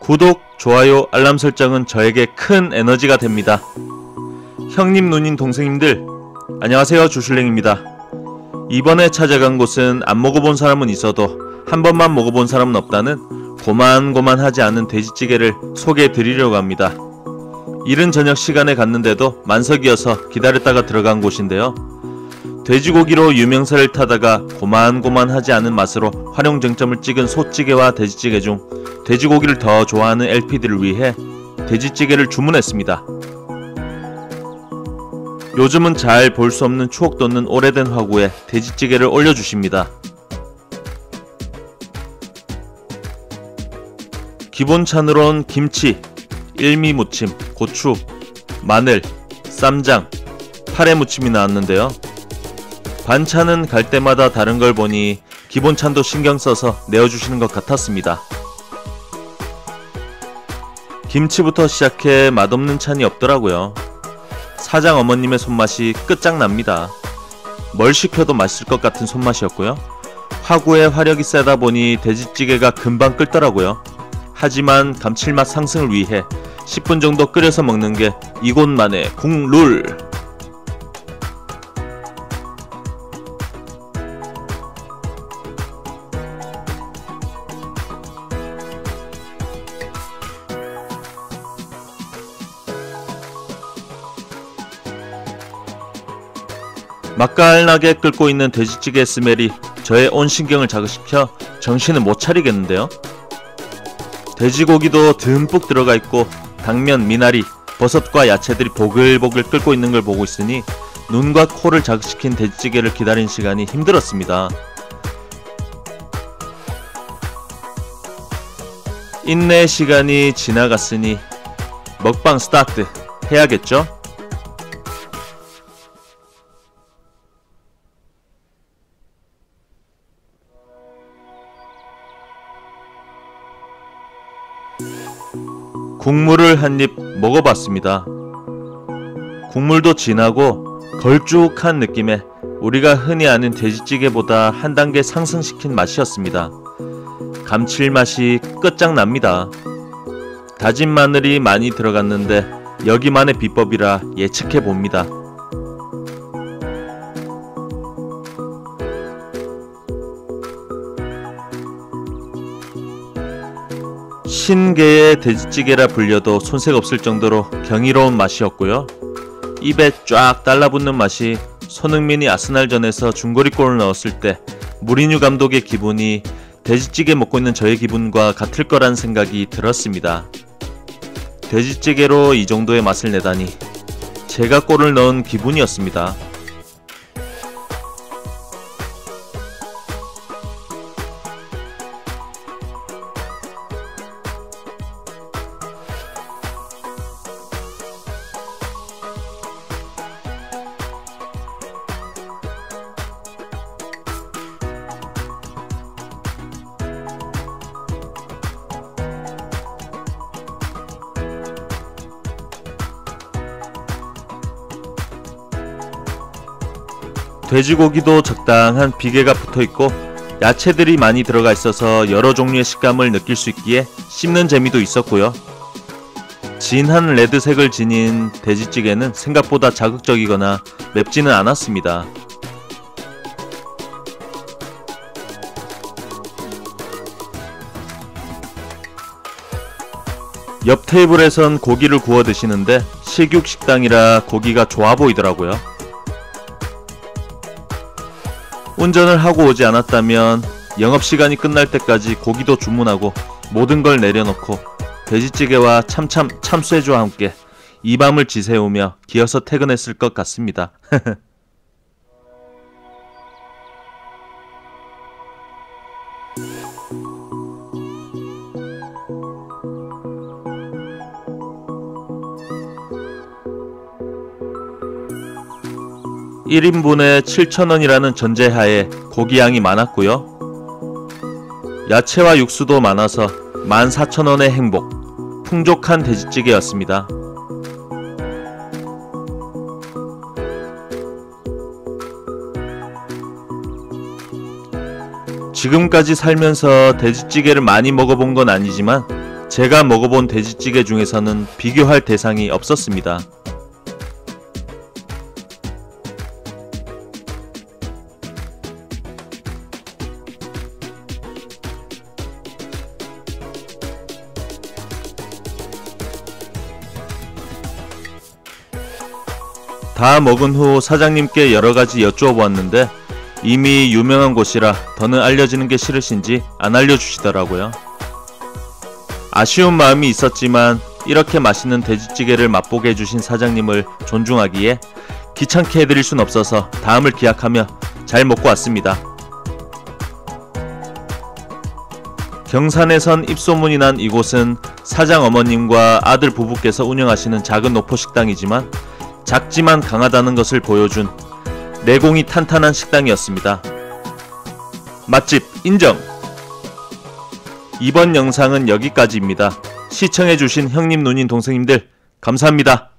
구독, 좋아요, 알람 설정은 저에게 큰 에너지가 됩니다. 형님, 누님, 동생님들 안녕하세요. 주슐랭입니다. 이번에 찾아간 곳은 안 먹어본 사람은 있어도 한 번만 먹어본 사람은 없다는 고만고만하지 않은 돼지찌개를 소개해 드리려고 합니다. 이른 저녁 시간에 갔는데도 만석이어서 기다렸다가 들어간 곳인데요. 돼지고기로 유명세를 타다가 고만고만하지 않은 맛으로 활용정점을 찍은 소찌개와 돼지찌개 중 돼지고기를 더 좋아하는 LP들을 위해 돼지찌개를 주문했습니다. 요즘은 잘 볼 수 없는 추억 돋는 오래된 화구에 돼지찌개를 올려주십니다. 기본 찬으론 김치, 일미무침, 고추, 마늘, 쌈장, 파래무침이 나왔는데요. 반찬은 갈 때마다 다른 걸 보니 기본 찬도 신경 써서 내어주시는 것 같았습니다. 김치부터 시작해 맛없는 찬이 없더라고요. 사장 어머님의 손맛이 끝장납니다. 뭘 시켜도 맛있을 것 같은 손맛이었고요. 화구의 화력이 세다 보니 돼지찌개가 금방 끓더라고요. 하지만 감칠맛 상승을 위해 10분 정도 끓여서 먹는 게 이곳만의 국룰! 맛깔나게 끓고 있는 돼지찌개 스멜이 저의 온 신경을 자극시켜 정신을 못 차리겠는데요. 돼지고기도 듬뿍 들어가 있고 당면, 미나리, 버섯과 야채들이 보글보글 끓고 있는 걸 보고 있으니 눈과 코를 자극시킨 돼지찌개를 기다린 시간이 힘들었습니다. 인내의 시간이 지나갔으니 먹방 스타트 해야겠죠? 국물을 한 입 먹어봤습니다. 국물도 진하고 걸쭉한 느낌에 우리가 흔히 아는 돼지찌개보다 한 단계 상승시킨 맛이었습니다. 감칠맛이 끝장납니다. 다진 마늘이 많이 들어갔는데 여기만의 비법이라 예측해봅니다. 신개의 돼지찌개라 불려도 손색 없을 정도로 경이로운 맛이었고요. 입에 쫙 달라붙는 맛이 손흥민이 아스날전에서 중거리골을 넣었을 때 무리뉴 감독의 기분이 돼지찌개 먹고 있는 저의 기분과 같을 거란 생각이 들었습니다. 돼지찌개로 이 정도의 맛을 내다니 제가 골을 넣은 기분이었습니다. 돼지고기도 적당한 비계가 붙어있고 야채들이 많이 들어가 있어서 여러 종류의 식감을 느낄 수 있기에 씹는 재미도 있었고요. 진한 레드색을 지닌 돼지찌개는 생각보다 자극적이거나 맵지는 않았습니다. 옆 테이블에선 고기를 구워 드시는데 식육식당이라 고기가 좋아 보이더라고요. 운전을 하고 오지 않았다면 영업시간이 끝날 때까지 고기도 주문하고 모든 걸 내려놓고 돼지찌개와 참쇠주와 함께 이 밤을 지새우며 기어서 퇴근했을 것 같습니다. 1인분에 7,000원이라는 전제하에 고기 양이 많았고요. 야채와 육수도 많아서 14,000원의 행복, 풍족한 돼지찌개였습니다. 지금까지 살면서 돼지찌개를 많이 먹어본 건 아니지만 제가 먹어본 돼지찌개 중에서는 비교할 대상이 없었습니다. 다 먹은 후 사장님께 여러가지 여쭈어 보았는데 이미 유명한 곳이라 더는 알려지는 게 싫으신지 안 알려주시더라고요. 아쉬운 마음이 있었지만 이렇게 맛있는 돼지찌개를 맛보게 해주신 사장님을 존중하기에 귀찮게 해드릴 순 없어서 다음을 기약하며 잘 먹고 왔습니다. 경산에선 입소문이 난 이곳은 사장 어머님과 아들 부부께서 운영하시는 작은 노포식당이지만 작지만 강하다는 것을 보여준 내공이 탄탄한 식당이었습니다. 맛집 인정! 이번 영상은 여기까지입니다. 시청해주신 형님, 누님, 동생님들 감사합니다.